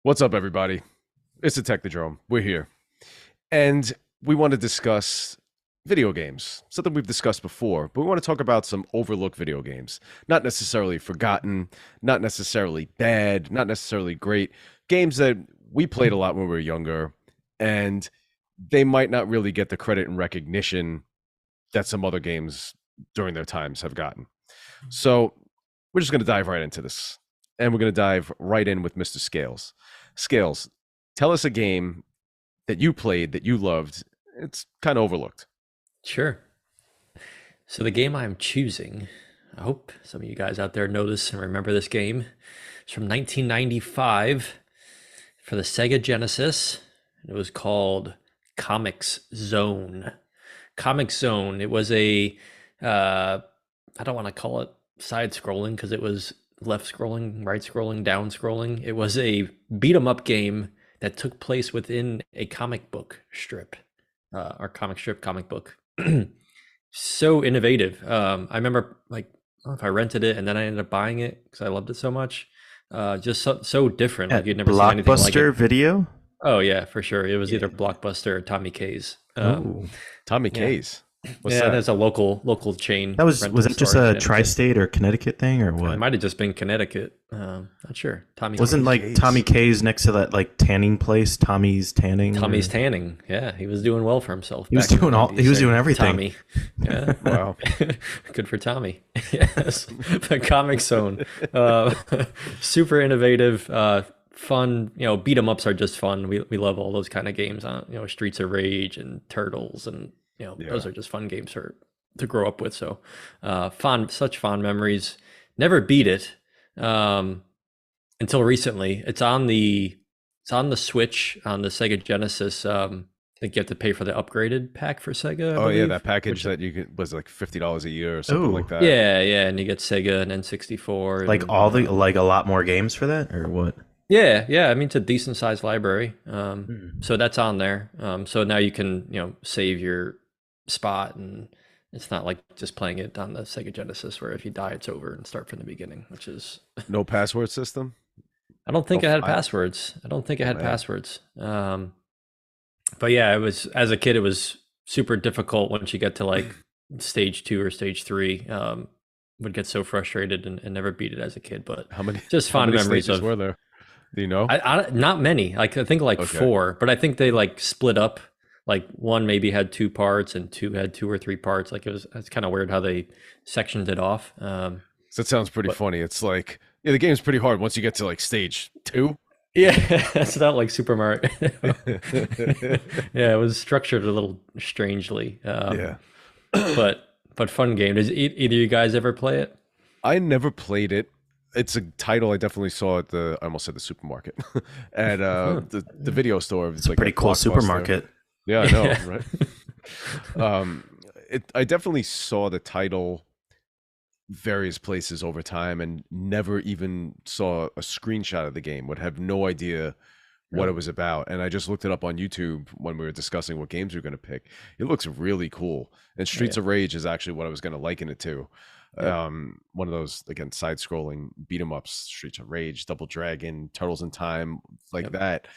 What's up, everybody? It's the Technodrome. We're here. And we want to discuss video games, something we've discussed before, but we want to talk about some overlooked video games. Not necessarily forgotten, not necessarily bad, not necessarily great. Games that we played a lot when we were younger, and they might not really get the credit and recognition that some other games during their times have gotten. So we're just going to dive right into this. And we're going to dive right in with Mr. Scales. Scales, tell us a game that you played that you loved. It's kind of overlooked. Sure. So the game I'm choosing, I hope some of you guys out there know this and remember this game. It's from 1995 for the Sega Genesis. It was called Comix Zone. Comix Zone. It was a, I don't want to call it side-scrolling because it was left scrolling, right scrolling, down scrolling. It was a beat 'em up game that took place within a comic book strip, or comic book. So innovative. I remember, like, I don't know if I rented it and then I ended up buying it because I loved it so much. Just so different. Like you'd never seen anything like it. Blockbuster Video? Oh yeah, for sure. It was either Blockbuster or Tommy K's. Tommy K's. What's that? That's a local chain. Was that just a tri-state or Connecticut thing or what? It might have just been Connecticut. Not sure. Wasn't like Tommy K's next to that like tanning place, Tommy's Tanning? Tommy's Tanning. Yeah, he was doing well for himself. He was doing everything. Tommy. Yeah. Wow. Good for Tommy. Yes. The Comix Zone. Super innovative, fun. Beat 'em ups are just fun. We love all those kind of games. Streets of Rage and Turtles and those are just fun games to grow up with. So such fond memories. Never beat it until recently. It's on the Switch on the Sega Genesis. I think you have to pay for the upgraded pack for Sega. Oh yeah, that package that you get was like $50 a year or something like that. Yeah, and you get Sega and N64. Like a lot more games for that, or what? Yeah. I mean, it's a decent sized library. So that's on there. So now you can save your spot, and it's not like just playing it on the Sega Genesis where if you die it's over and start from the beginning, which is no password system. I don't think it had passwords. But yeah, it was, as a kid it was super difficult once you get to like stage 2 or stage 3. Would get so frustrated and never beat it as a kid. But how many memories stages were there? Do you know? I not many. Like I think 4, but I think they like split up. Like one maybe had 2 parts and 2 had 2 or 3 parts. Like it's kind of weird how they sectioned it off. So that sounds pretty funny. It's like, the game's pretty hard once you get to like stage 2. Yeah, it's not like Super Mario. Yeah, it was structured a little strangely. But fun game. Does either of you guys ever play it? I never played it. It's a title I definitely saw at I almost said the supermarket, at the video store. It's like pretty cool supermarket. Yeah, I know, right? I definitely saw the title various places over time and never even saw a screenshot of the game. Would have no idea what it was about. And I just looked it up on YouTube when we were discussing what games we were going to pick. It looks really cool. And Streets of Rage is actually what I was going to liken it to. One of those, again, side-scrolling beat 'em ups, Streets of Rage, Double Dragon, Turtles in Time, like that.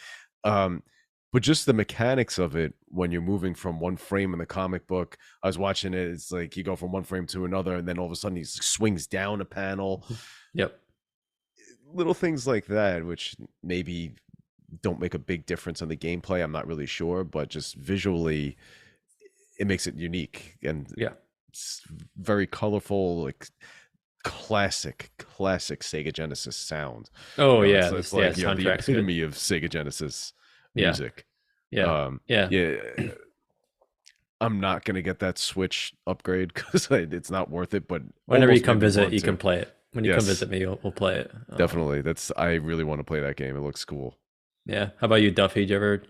But just the mechanics of it when you're moving from one frame in the comic book. I was watching it. It's like you go from one frame to another, and then all of a sudden he swings down a panel. Yep. Little things like that, which maybe don't make a big difference on the gameplay. I'm not really sure, but just visually, it makes it unique and it's very colorful, like classic Sega Genesis sound. Oh it's like the epitome of Sega Genesis music. I'm not gonna get that Switch upgrade because it's not worth it. But Whenever you almost come made me visit, want you to. can play it. When you come Yes, visit me, we'll play it. definitely. I really want to play that game. It looks cool. Yeah. How about you, Duffy? Did you ever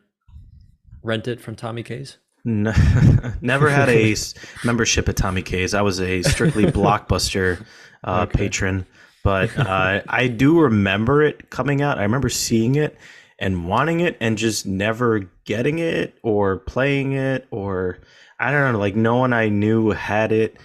rent it from Tommy K's? N- Never had a membership at Tommy K's. I was a strictly Blockbuster Okay. patron, but I do remember it coming out. I remember seeing it and wanting it, and just never getting it or playing it, or I don't know. Like no one I knew had it,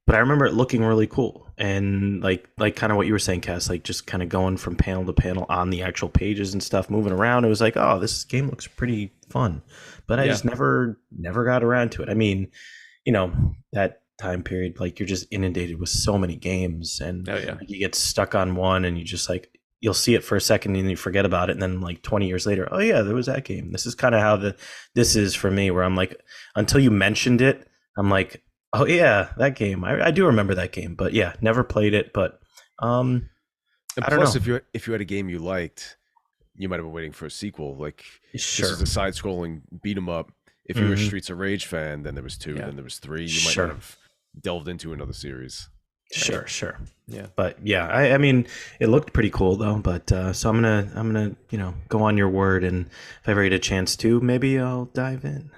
but I remember it looking really cool, and like kind of what you were saying, Cass, like just kind of going from panel to panel on the actual pages and stuff, moving around. It was like, oh, this game looks pretty fun, but I Yeah. just never got around to it. I mean, that time period, like you're just inundated with so many games, and Oh yeah. like, you get stuck on one, and you just like you'll see it for a second and you forget about it, and then like 20 years later, oh yeah, there was that game. This is kind of how this is for me, where I'm like, until you mentioned it, I'm like, oh yeah, that game. I do remember that game, but yeah, never played it. But And I don't plus, know. if you had a game you liked, you might have been waiting for a sequel. Like this Sure. is a side-scrolling beat 'em up. If you were a Hmm. Streets of Rage fan, then there was two, Yeah. then there was three. You might not Sure. have delved into another series. Sure. Sure. Yeah. But yeah, I mean, it looked pretty cool though. But so I'm gonna go on your word, and if I ever get a chance to, maybe I'll dive in.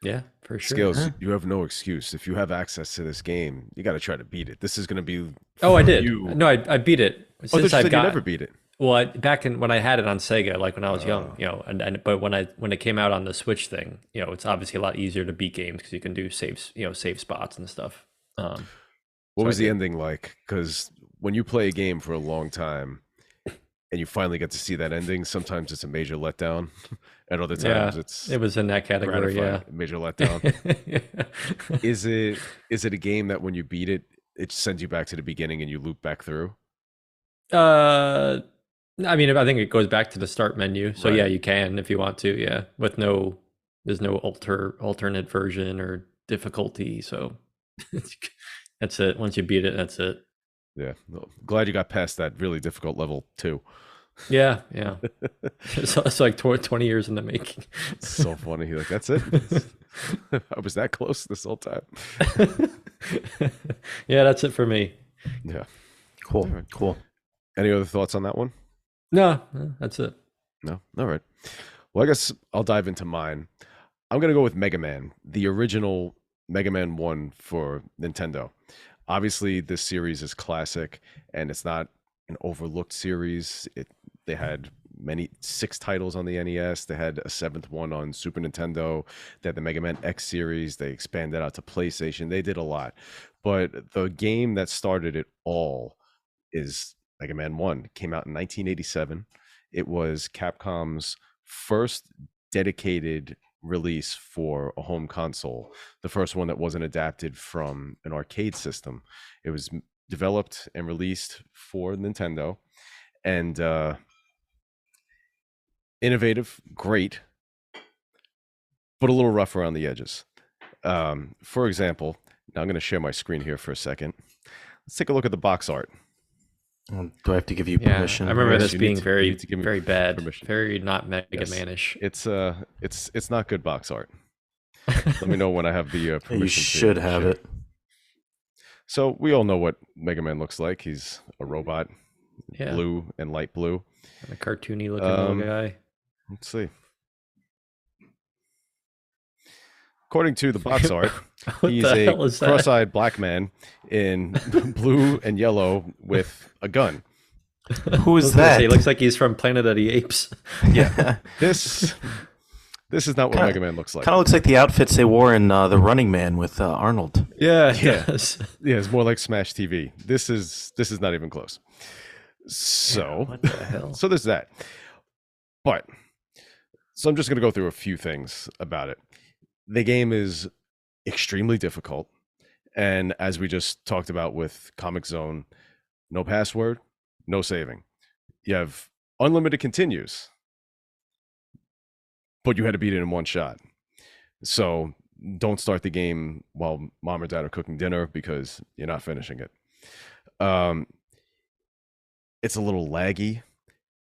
Yeah, for sure. Scales, Huh? you have no excuse. If you have access to this game, you got to try to beat it. This is going to be Oh, I for did. you. No, I beat it Oh, I thought you since I've said you never got. beat it. Well, back in when I had it on Sega, like when I was young, Oh. and but when it came out on the Switch thing, it's obviously a lot easier to beat games because you can do saves, save spots and stuff. What So I was the did. ending like? Because when you play a game for a long time and you finally get to see that ending, sometimes it's a major letdown. At other times, Yeah, it's it was in that category. gratifying, Yeah. major letdown. Is it a game that when you beat it, it sends you back to the beginning and you loop back through? uh, I mean, I think it goes back to the start menu. So yeah, Right. you can if you want to. Yeah, there's no alternate version or difficulty. So that's it. Once you beat it, that's it. Yeah. Well, glad you got past that really difficult level too. Yeah, yeah. It's like 20 years in the making. It's so funny. Like, that's it. I was that close this whole time. Yeah, that's it for me. Yeah. Cool. All right. Cool. Any other thoughts on that one? No, that's it. No. All right. Well, I guess I'll dive into mine. I'm gonna go with Mega Man, the original Mega Man 1 for Nintendo. Obviously, this series is classic, and it's not an overlooked series. They had six titles on the NES. They had a seventh one on Super Nintendo. They had the Mega Man X series. They expanded out to PlayStation. They did a lot, but the game that started it all is Mega Man 1. It came out in 1987. It was Capcom's first dedicated release for a home console, the first one that wasn't adapted from an arcade system. It was developed and released for Nintendo, and innovative, great, but a little rough around the edges. For example, now I'm going to share my screen here for a second. Let's take a look at the box art. Do I have to give you Yeah, permission? I remember Yes, this you need being to- you very, need to give me very bad, permission. very not Mega Yes. Man-ish. It's not good box art. Let me know when I have the Yeah, permission. you should to have share. it. So we all know what Mega Man looks like. He's a robot, Yeah, blue and light blue. and a cartoony looking little guy. Let's see. According to the box art, What he's the a hell is that? cross-eyed black man in blue and yellow with a gun. Who I is was gonna say, that? he looks like he's from Planet of the Apes. Yeah. This is not what Kinda- Mega Man looks like. Kind of looks like the outfits they wore in The Running Man with Arnold. Yeah, Yeah. does. Yeah, it's more like Smash TV. This is not even close. So, What the hell? so there's that. But so I'm just going to go through a few things about it. The game is extremely difficult, and as we just talked about with Comix Zone, no password, no saving. You have unlimited continues, but you had to beat it in one shot. So don't start the game while mom or dad are cooking dinner because you're not finishing it. It's a little laggy.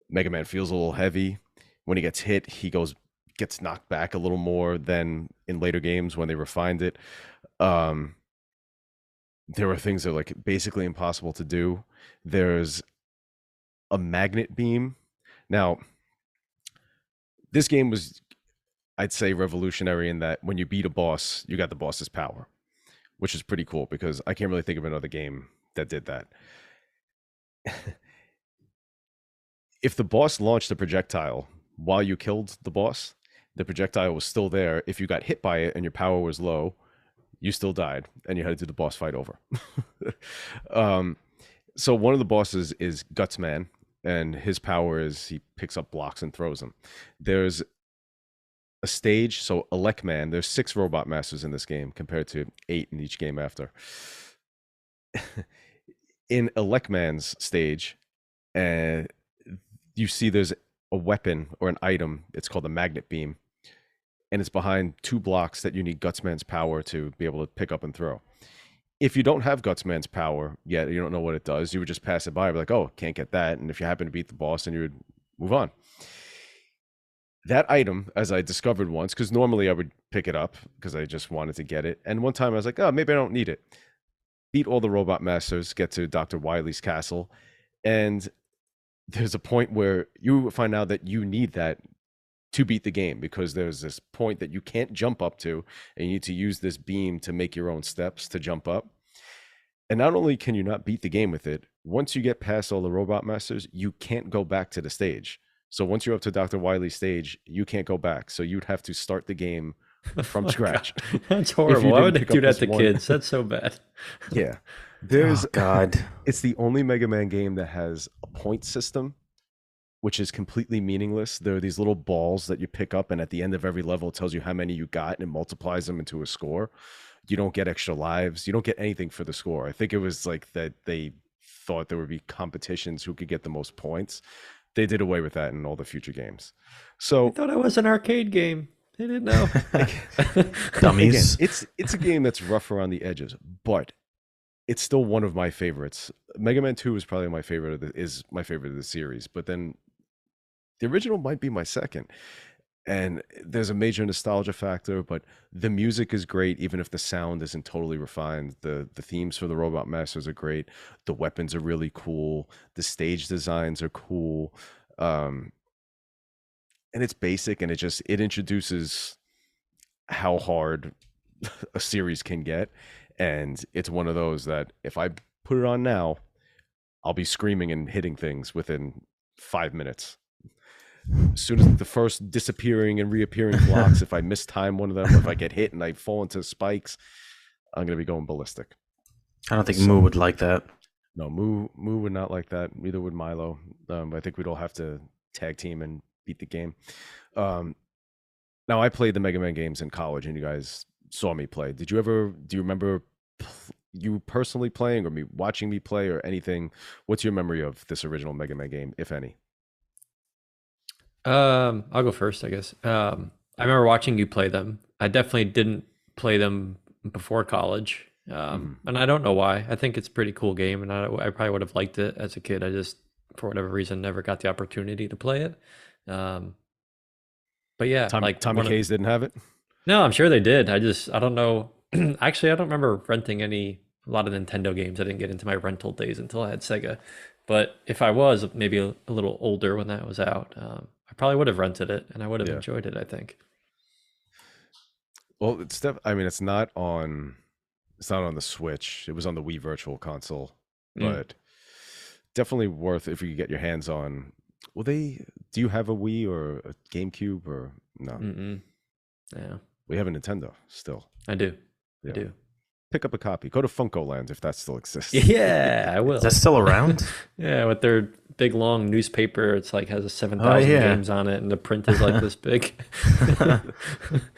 Mega Man feels a little heavy. When he gets hit, he goes gets knocked back a little more than in later games when they refined it. Um, there were things that are like basically impossible to do. There's a magnet beam. Now, this game was, I'd say, revolutionary in that when you beat a boss, you got the boss's power, which is pretty cool because I can't really think of another game that did that. If the boss launched a projectile while you killed the boss, the projectile was still there. If you got hit by it and your power was low, you still died and you had to do the boss fight over. So one of the bosses is Gutsman, and his power is he picks up blocks and throws them. There's a stage, so Elecman, there's 6 robot masters in this game compared to 8 in each game after. In Elecman's stage, you see there's a weapon or an item. It's called a magnet beam, and it's behind 2 blocks that you need Gutsman's power to be able to pick up and throw. If you don't have Gutsman's power yet, you don't know what it does, you would just pass it by, be like, oh, can't get that. And if you happen to beat the boss, then you would move on. That item, as I discovered once, because normally I would pick it up because I just wanted to get it. And one time I was like, oh, maybe I don't need it. Beat all the robot masters, get to Dr. Wily's castle, and there's a point where you find out that you need that to beat the game, because there's this point that you can't jump up to, and you need to use this beam to make your own steps to jump up. And not only can you not beat the game with it, once you get past all the robot masters, you can't go back to the stage. So once you're up to Dr. Wily's stage, you can't go back. So you'd have to start the game from scratch. That's horrible. Why would they do that to kids? That's so bad. Yeah. There's God. It's the only Mega Man game that has a point system, which is completely meaningless. There are these little balls that you pick up, and at the end of every level, it tells you how many you got, and it multiplies them into a score. You don't get extra lives. You don't get anything for the score. I think it was like that they thought there would be competitions who could get the most points. They did away with that in all the future games. So I thought it was an arcade game. They didn't know. Dummies. Again, it's a game that's rough around the edges, but it's still one of my favorites. Mega Man 2 is probably my favorite of the series, but then the original might be my second. And there's a major nostalgia factor, but the music is great, even if the sound isn't totally refined. The themes for the Robot Masters are great. The weapons are really cool. The stage designs are cool. And it's basic, and it introduces how hard a series can get. And it's one of those that if I put it on now, I'll be screaming and hitting things within 5 minutes. As soon as the first disappearing and reappearing blocks, if I mistime one of them, if I get hit and I fall into spikes, I'm going to be going ballistic. I don't think Moo would like that. No, Moo would not like that. Neither would Milo. I think we'd all have to tag team and beat the game. Now, I played the Mega Man games in college, and you guys saw me play. Do you remember you personally playing, or me watching me play, or anything? What's your memory of this original Mega Man game, if any? I'll go first, I guess. I remember watching you play them. I definitely didn't play them before college. And I don't know why. I think it's a pretty cool game, and I probably would have liked it as a kid. I just, for whatever reason, never got the opportunity to play it. But yeah, Tommy K's didn't have it? No, I'm sure they did. I don't know. Actually, I don't remember renting a lot of Nintendo games. I didn't get into my rental days until I had Sega. But if I was maybe a little older when that was out, I probably would have rented it, and I would have enjoyed it, I think. Well, it's not on the Switch. It was on the Wii Virtual Console, but definitely worth if you could get your hands on. Do you have a Wii or a GameCube or no? Yeah. We have a Nintendo still. I do. Yeah. I do. Pick up a copy. Go to Funko Land if that still exists. Yeah, I will. Is that still around? Yeah, with their big long newspaper. It's like has 7,000 games on it, and the print is like this big.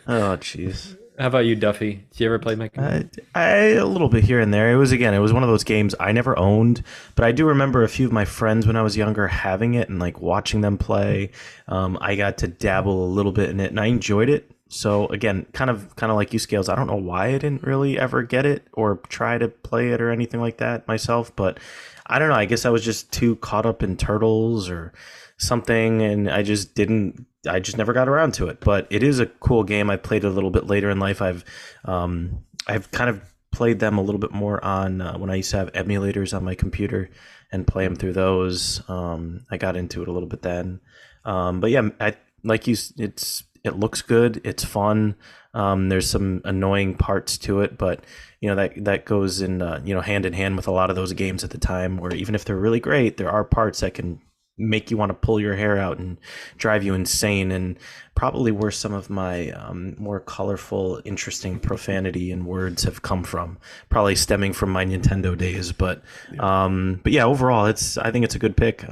Oh, jeez. How about you, Duffy? Did you ever play Mega Man? A little bit here and there. It was one of those games I never owned, but I do remember a few of my friends when I was younger having it and like watching them play. I got to dabble a little bit in it, and I enjoyed it. So again, kind of like you, Scales. I don't know why I didn't really ever get it or try to play it or anything like that myself, but I don't know. I guess I was just too caught up in Turtles or something, and I just didn't I just never got around to it. But it is a cool game. I played it a little bit later in life. I've kind of played them a little bit more on when I used to have emulators on my computer and play them through those. I got into it a little bit then. But yeah, it looks good. It's fun. There's some annoying parts to it, but that goes in hand in hand with a lot of those games at the time, where even if they're really great, there are parts that can make you want to pull your hair out and drive you insane, and probably where some of my more colorful, interesting profanity and words have come from, probably stemming from my Nintendo days. But yeah, overall, I think it's a good pick.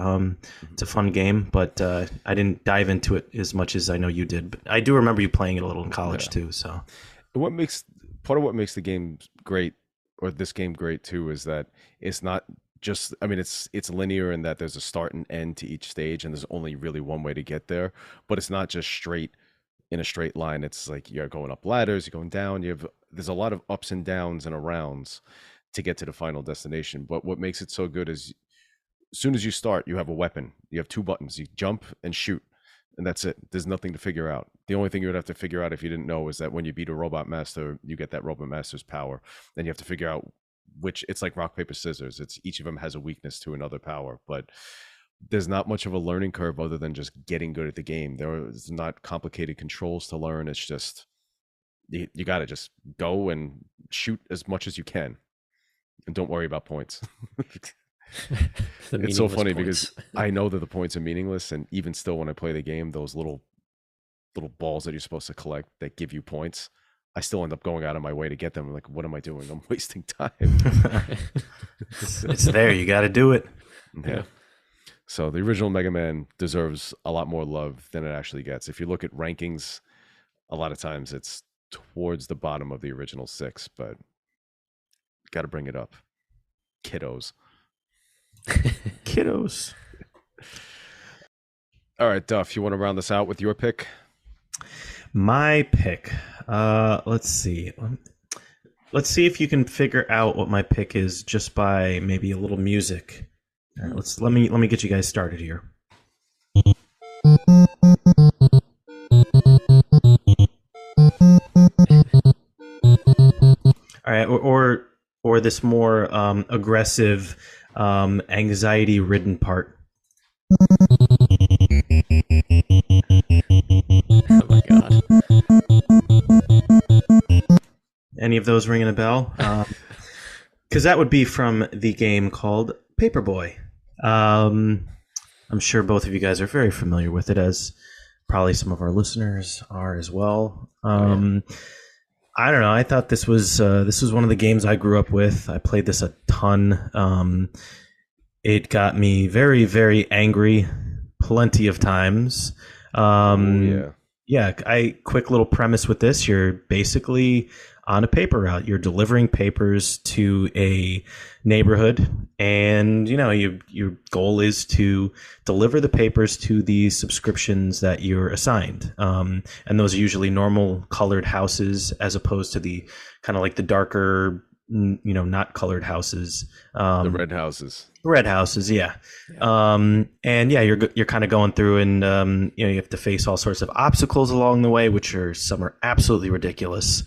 It's a fun game, but I didn't dive into it as much as I know you did. But I do remember you playing it a little in college too. So, part of what makes the game great, or this game great too, is that it's not just, I mean, it's linear in that there's a start and end to each stage, and there's only really one way to get there. But it's not just straight in a straight line. It's like you're going up ladders, you're going down. There's a lot of ups and downs and arounds to get to the final destination. But what makes it so good is, as soon as you start, you have a weapon. You have two buttons. You jump and shoot, and that's it. There's nothing to figure out. The only thing you would have to figure out, if you didn't know, is that when you beat a robot master, you get that robot master's power. Then you have to figure out which, it's like rock, paper, scissors. It's each of them has a weakness to another power, but there's not much of a learning curve other than just getting good at the game. There's not complicated controls to learn. It's just, you got to just go and shoot as much as you can, and don't worry about points. It's so funny because I know that the points are meaningless, and even still, when I play the game, those little balls that you're supposed to collect that give you points, I still end up going out of my way to get them. I'm like, what am I doing? I'm wasting time. It's there. You got to do it. Yeah. So the original Mega Man deserves a lot more love than it actually gets. If you look at rankings, a lot of times it's towards the bottom of the original 6, but got to bring it up. Kiddos. Kiddos. All right, Duff, you want to round this out with your pick? My pick. Let's see. Let's see if you can figure out what my pick is just by maybe a little music. All right, let me get you guys started here. All right, or this more aggressive, anxiety-ridden part. Oh my god. Any of those ringing a bell? Because that would be from the game called Paperboy. I'm sure both of you guys are very familiar with it, as probably some of our listeners are as well. I don't know. I thought this was one of the games I grew up with. I played this a ton. It got me very, very angry plenty of times. Quick little premise with this. You're basically on a paper route. You're delivering papers to a neighborhood, and your goal is to deliver the papers to the subscriptions that you're assigned. And those are usually normal colored houses, as opposed to the kind of like the darker, not colored houses. The red houses. Red houses, yeah. And yeah, you're kind of going through, and you have to face all sorts of obstacles along the way, which some are absolutely ridiculous.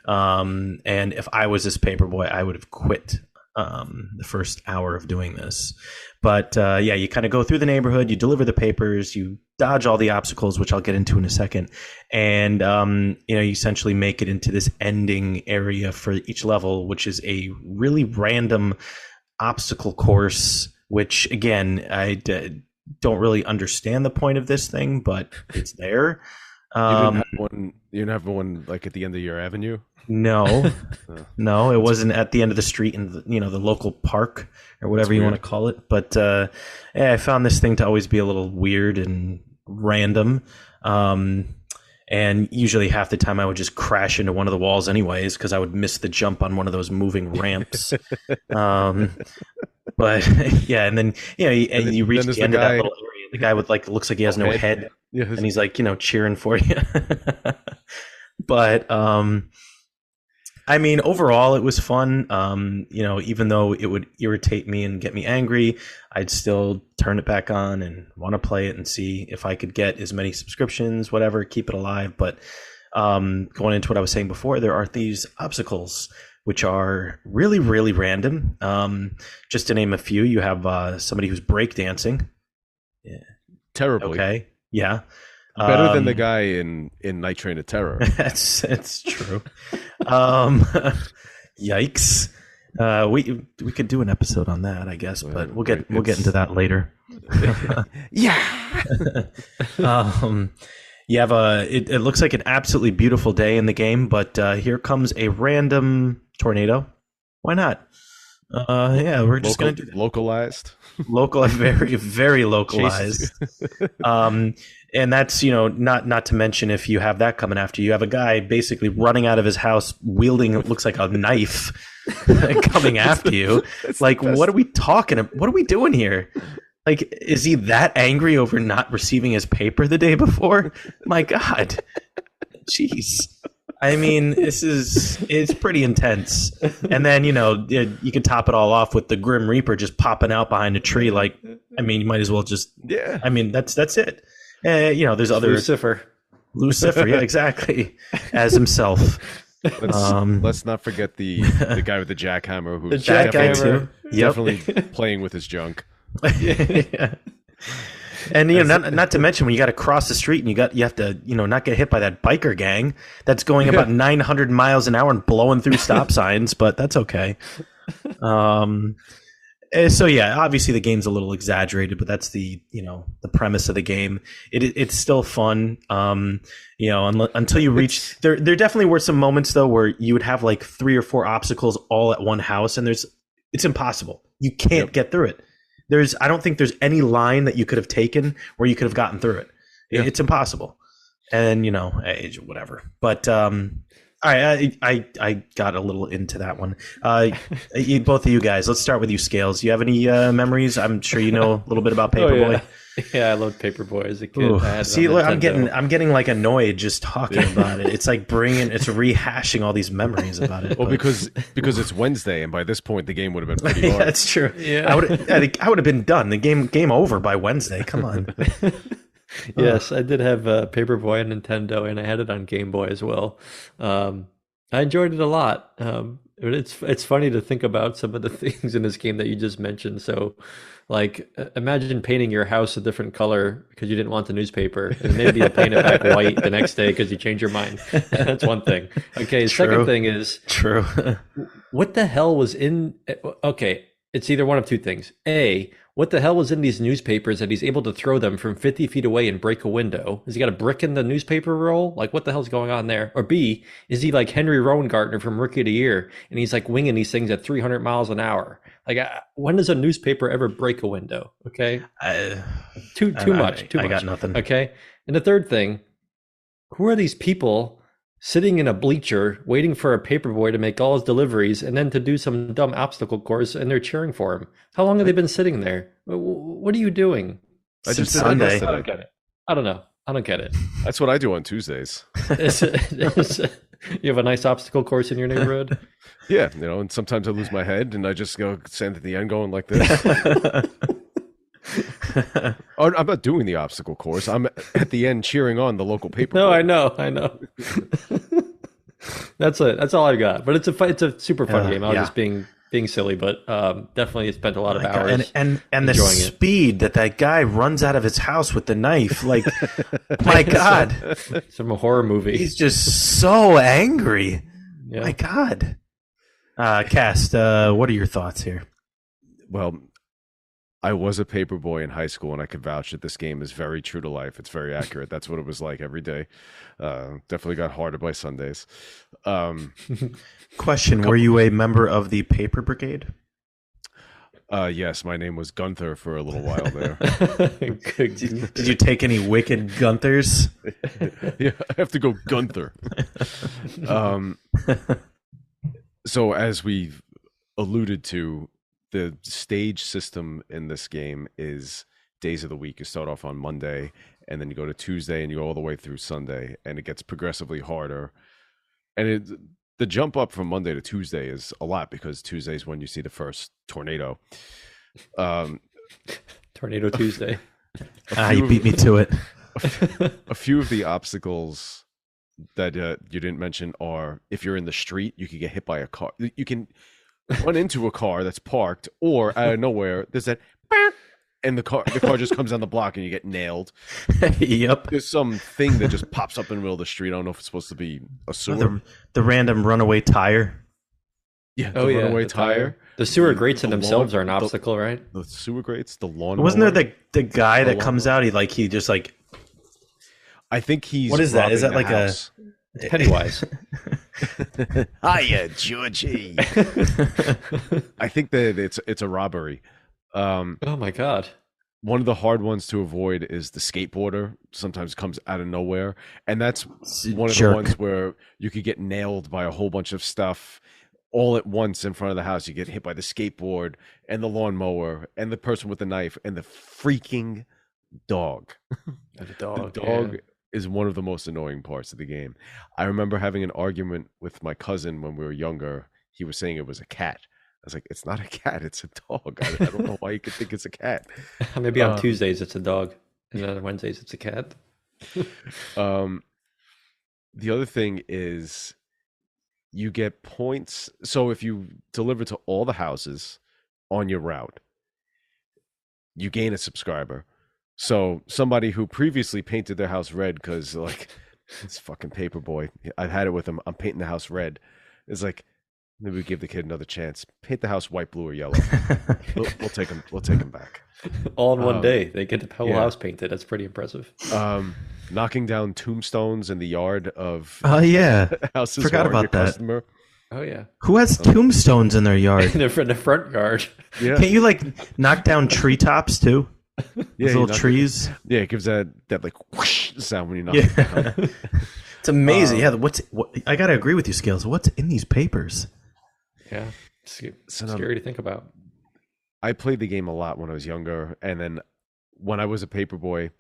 And if I was this Paperboy, I would have quit the first hour of doing this. But yeah, you kind of go through the neighborhood, you deliver the papers, you dodge all the obstacles, which I'll get into in a second, and you essentially make it into this ending area for each level, which is a really random obstacle course, which again, I don't really understand the point of this thing, but it's there. You didn't have one like at the end of your avenue? No, no, it wasn't at the end of the street in the local park or whatever you want to call it. But yeah, I found this thing to always be a little weird and random. And usually half the time I would just crash into one of the walls anyways, because I would miss the jump on one of those moving ramps. But yeah, and then you reach the end of that little area. The guy with looks like he has no head, and he's cheering for you. But I mean, overall, it was fun. Even though it would irritate me and get me angry, I'd still turn it back on and want to play it and see if I could get as many subscriptions, whatever, keep it alive. But going into what I was saying before, there are these obstacles which are really, really random. Just to name a few, you have somebody who's breakdancing. Yeah. Terribly. Okay. Yeah. Better than the guy in Night Train to Terror. That's true. Yikes. We could do an episode on that, I guess, but we'll get into that later. Yeah. You have it looks like an absolutely beautiful day in the game, but here comes a random tornado. Why not? We're just going to do localized. Local, very, very localized. And that's, not to mention if you have that coming after you. You have a guy basically running out of his house wielding it looks like a knife coming after you. Like, what are we talking about? What are we doing here? Like, is he that angry over not receiving his paper the day before? My God. Jeez. I mean, it's pretty intense. And then, you can top it all off with the Grim Reaper just popping out behind a tree. Like, I mean, you might as well just, I mean, that's it. There's other Lucifer, yeah, exactly, as himself. Let's not forget the guy with the jackhammer who's definitely playing with his junk. Yeah. And not to mention when you got to cross the street and you have to not get hit by that biker gang that's going about 900 miles an hour and blowing through stop signs, but that's okay. So yeah, obviously the game's a little exaggerated, but that's the premise of the game. It's still fun. Until you reach there definitely were some moments though where you would have like 3 or 4 obstacles all at one house, and it's impossible. You can't get through it. I don't think there's any line that you could have taken where you could have gotten through it. It's impossible. And whatever. But I got a little into that one. Both of you guys, let's start with you, Scales. Do you have any memories? I'm sure you know a little bit about Paperboy. Yeah, I loved Paperboy as a kid. I'm getting like annoyed just talking about it. It's like it's rehashing all these memories about it. Well, because it's Wednesday, and by this point the game would have been pretty hard. That's true. Yeah, I would have been done. The game over by Wednesday. Come on. Yes, I did have Paperboy on Nintendo, and I had it on Game Boy as well. I enjoyed it a lot. It's funny to think about some of the things in this game that you just mentioned. So, like, imagine painting your house a different color because you didn't want the newspaper, and maybe you paint it back white the next day because you change your mind. That's one thing. Okay, the second thing is true. What the hell was in? Okay, it's either one of two things. A, what the hell was in these newspapers that he's able to throw them from 50 feet away and break a window? Has he got a brick in the newspaper roll? Like, what the hell's going on there? Or B, is he like Henry Rowengartner from Rookie of the Year, and he's like winging these things at 300 miles an hour? Like, when does a newspaper ever break a window? Okay, too much. I got nothing. Okay, and the third thing, who are these people sitting in a bleacher waiting for a paperboy to make all his deliveries and then to do some dumb obstacle course, and they're cheering for him? How long have they been sitting there? What are you doing? I just Sunday. I don't get it. I don't know. I don't get it. That's what I do on Tuesdays. You have a nice obstacle course in your neighborhood? Yeah, and sometimes I lose my head and I just go stand at the end going like this. Oh, I'm not doing the obstacle course. I'm at the end cheering on the local paper. No, I know. That's it. That's all I got. But it's a super fun game. I was just being silly, but definitely spent a lot of hours. And the speed that guy runs out of his house with the knife, like, my God, some horror movie. He's just so angry. Yeah. My God. Cast, what are your thoughts here? Well, I was a paperboy in high school, and I could vouch that this game is very true to life. It's very accurate. That's what it was like every day. Definitely got harder by Sundays. Question, were you a member of the Paper Brigade? Yes, my name was Gunther for a little while there. Did you take any wicked Gunthers? Yeah, I have to go Gunther. So as we've alluded to, the stage system in this game is days of the week. You start off on Monday, and then you go to Tuesday, and you go all the way through Sunday, and it gets progressively harder. And the jump up from Monday to Tuesday is a lot because Tuesday's when you see the first tornado. Um, Tornado Tuesday. You beat me to it. a few of the obstacles that you didn't mention are if you're in the street, you can get hit by a car. You can run into a car that's parked, or out of nowhere, there's that, and the car just comes down the block and you get nailed. Yep. There's some thing that just pops up in the middle of the street. I don't know if it's supposed to be a sewer. The random runaway tire. Yeah, the runaway tire. The sewer grates in The themselves lawn- are an obstacle, right? The sewer grates, the lawn. Wasn't there the guy that comes out? He just like. I think he's. What is that? Is that robbing like the a- house. Pennywise. Hiya, Georgie. I think that it's a robbery. Oh my god. One of the hard ones to avoid is the skateboarder. Sometimes comes out of nowhere, and that's one of the ones where you could get nailed by a whole bunch of stuff all at once in front of the house. You get hit by the skateboard and the lawnmower and the person with the knife and the freaking dog. The dog. The dog is one of the most annoying parts of the game. I remember having an argument with my cousin when we were younger. He was saying it was a cat. I was like, it's not a cat, it's a dog. I don't know why you could think it's a cat. Maybe on Tuesdays it's a dog, and then on Wednesdays it's a cat. The other thing is you get points. So if you deliver to all the houses on your route, you gain a subscriber. So somebody who previously painted their house red because like it's fucking Paperboy. I've had it with him. I'm painting the house red. It's like maybe we give the kid another chance. Paint the house white, blue, or yellow. we'll take him. We'll take him back. All in one day, they get the whole house painted. That's pretty impressive. Knocking down tombstones in the yard of houses. Forgot about that. Customer. Oh yeah. Who has tombstones in their yard? in the front yard. Yeah. Can't you like knock down treetops too? Yeah, Those little trees. Yeah, it gives that like whoosh sound when you knock it down. It's amazing. I gotta agree with you, Scales. What's in these papers? Yeah, scary to think about. I played the game a lot when I was younger, and then when I was a Paperboy,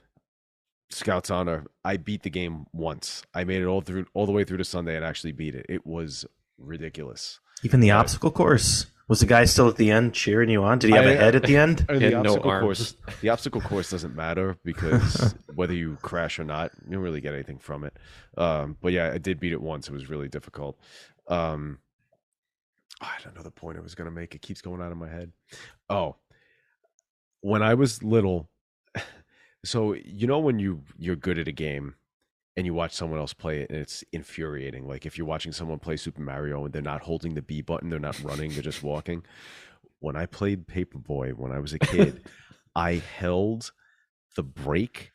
Scout's Honor, I beat the game once. I made it all the way through to Sunday and actually beat it. It was ridiculous. Even the obstacle course. Was the guy still at the end cheering you on? Did he have a head at the end? The had no obstacle arms. the obstacle course doesn't matter because whether you crash or not, you don't really get anything from it. But yeah, I did beat it once. It was really difficult. I don't know the point I was going to make. It keeps going out of my head. Oh, when I was little, so you know when you're good at a game and you watch someone else play it and it's infuriating. Like if you're watching someone play Super Mario and they're not holding the B button, they're not running, they're just walking. When I played Paperboy when I was a kid, I held the brake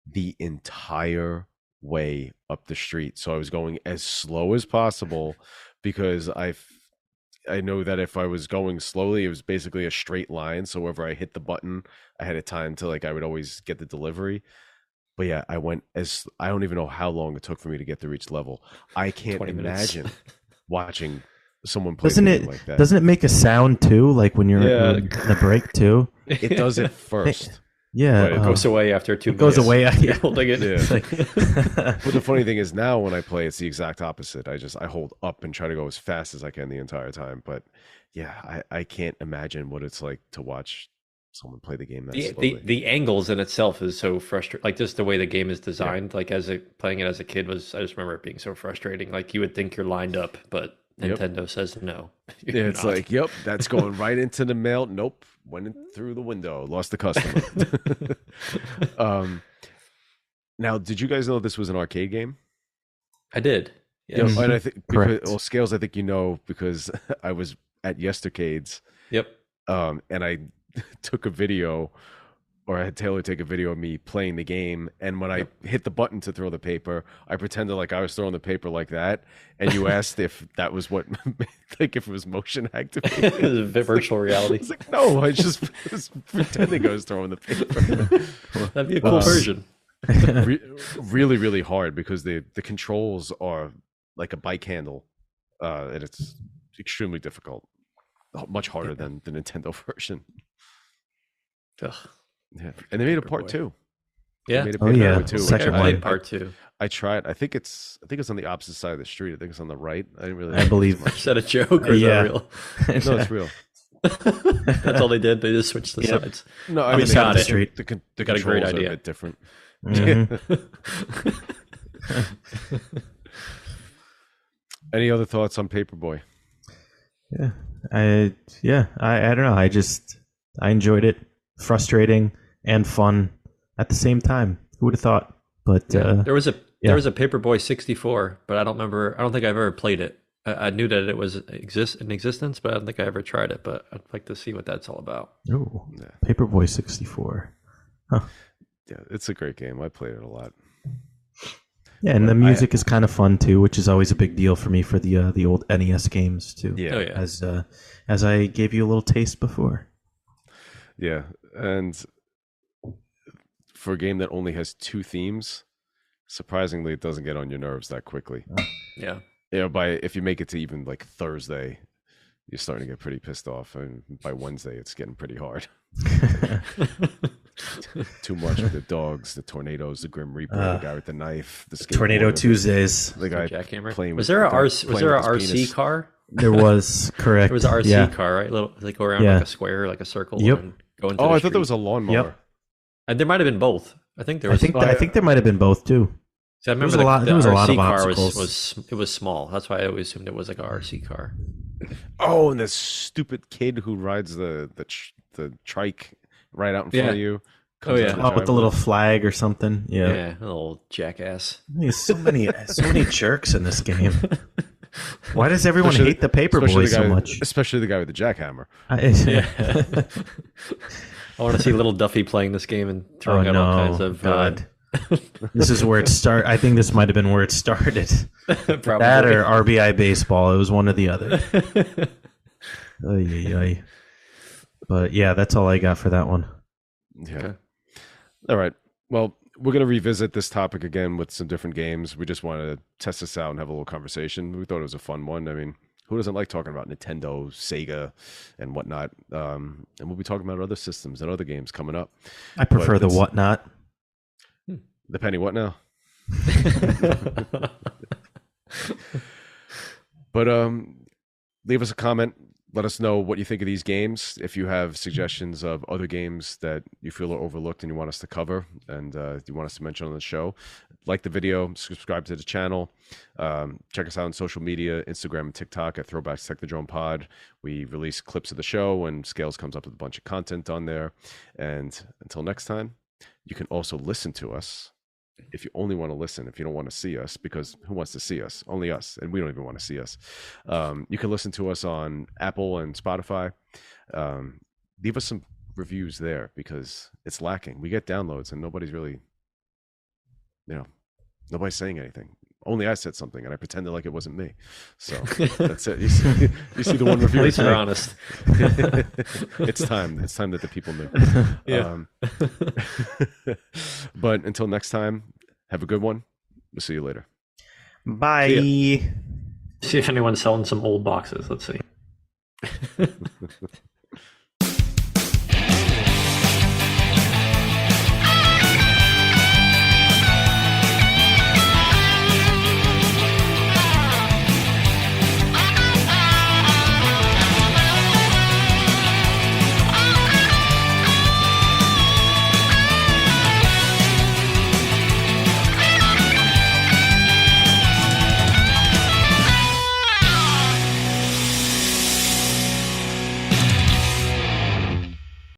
the entire way up the street. So I was going as slow as possible because I know that if I was going slowly, it was basically a straight line. So wherever I hit the button, I had a time to I would always get the delivery. But yeah, I don't even know how long it took for me to get through each level. I can't imagine watching someone play a game like that. Doesn't it make a sound too? Like when you're in the break too? It does it first. Yeah. But it goes away after 2 minutes. Goes away. You're holding it. Yeah. But the funny thing is now when I play, it's the exact opposite. I hold up and try to go as fast as I can the entire time. But yeah, I can't imagine what it's like to watch someone play the game that slowly. The angles in itself is so frustrating. Like just the way the game is designed. Like playing it as a kid I just remember it being so frustrating. Like you would think you're lined up, but Nintendo says no. Yeah, it's not. Like, yep, that's going right into the mail. Nope, went in through the window, lost the customer. Now, did you guys know this was an arcade game? I did. Yeah, and I think Correct. Scales, I think you know because I was at Yestercades. Yep. And I took a video, or I had Taylor take a video of me playing the game. And when I hit the button to throw the paper, I pretended like I was throwing the paper like that. And you asked if that was what, like if it was motion activated. It was virtual reality. It's like, no, I just was pretending I was throwing the paper. That'd be a cool version. Really, really hard because the controls are like a bike handle. And it's extremely difficult. Much harder than the Nintendo version. Ugh. Yeah, and they made a part 2. They Yeah. made a Oh, yeah. Paperboy too. I think Second I played one. part 2. I tried. I think it's on the opposite side of the street. I think it's on the right. I didn't really. I believe- like it Is that a joke or is Yeah. that real? No, it's real. That's all they did. They just switched the Yep. sides. No, I On mean, the side of the they- street. The Got a great controls are idea. a bit different. Mhm. Any other thoughts on Paperboy? I don't know. I enjoyed it. Frustrating and fun at the same time. Who would have thought? But There was a yeah. Paperboy 64, but I don't think I've ever played it. I knew that it was in existence, but I don't think I ever tried it. But I'd like to see what that's all about. oh, Yeah. Paperboy 64. Yeah, it's a great game. I played it a lot. Yeah, and But the music is kind of fun too, which is always a big deal for me for the old NES games too. Yeah, Oh yeah. As I gave you a little taste before. yeah, and for a game that only has 2 themes, surprisingly, it doesn't get on your nerves that quickly. Yeah. If you make it to even like Thursday, you're starting to get pretty pissed off, and by Wednesday, it's getting pretty hard. Too much with the dogs, the tornadoes, the Grim Reaper, the guy with the knife, the Tornado skateboarder, Tuesdays. the guy Jackhammer. playing. Was there a with RC? Was there a playing with his RC penis. car? There was correct. It was an RC Yeah. car, right? They go around Yeah. like a square, like a circle, Yep. and go into. Oh, the I thought street. there was a lawnmower. Yep. And there might have been both. I think there I was. think there might have been both too. So I remember there was a lot- there was a lot RC of car obstacles. was small. That's why I always assumed it was like a RC car. Oh, and this stupid kid who rides the trike right out in front Yeah. of you. Oh, yeah. out Oh, with the little flag or something. Yeah, Yeah. a little jackass. There's so many jerks in this game. Why does everyone Especially- hate the Paperboy so much? Especially the guy with the jackhammer. Yeah. I want to see little Duffy playing this game and throwing out all kinds of God. This is where it started. I think this might have been where it started. probably. That or RBI baseball. It was one or the other. Ay, ay, ay. But yeah, that's all I got for that one. Yeah. Okay. All right. Well, we're going to revisit this topic again with some different games. We just wanted to test this out and have a little conversation. We thought it was a fun one. I mean, who doesn't like talking about Nintendo, Sega, and whatnot? And we'll be talking about other systems and other games coming up. I prefer the it's- whatnot. The penny, what now? But leave us a comment. Let us know what you think of these games. If you have suggestions of other games that you feel are overlooked and you want us to cover, and you want us to mention on the show, like the video, subscribe to the channel. Check us out on social media, Instagram and TikTok at Throwbacks Technodrome Pod. We release clips of the show, and Scales comes up with a bunch of content on there. And until next time, you can also listen to us. If you only want to listen, if you don't want to see us, because who wants to see us? Only us, and we don't even want to see us. You can listen to us on Apple and Spotify. Leave us some reviews there because it's lacking. We get downloads and nobody's really, nobody's saying anything. Only I said something and I pretended like it wasn't me. So that's it. You see the one review. At least it's we're me. honest. It's time. It's time that the people knew. Yeah. But until next time, have a good one. We'll see you later. Bye. See if anyone's selling some old boxes. Let's see.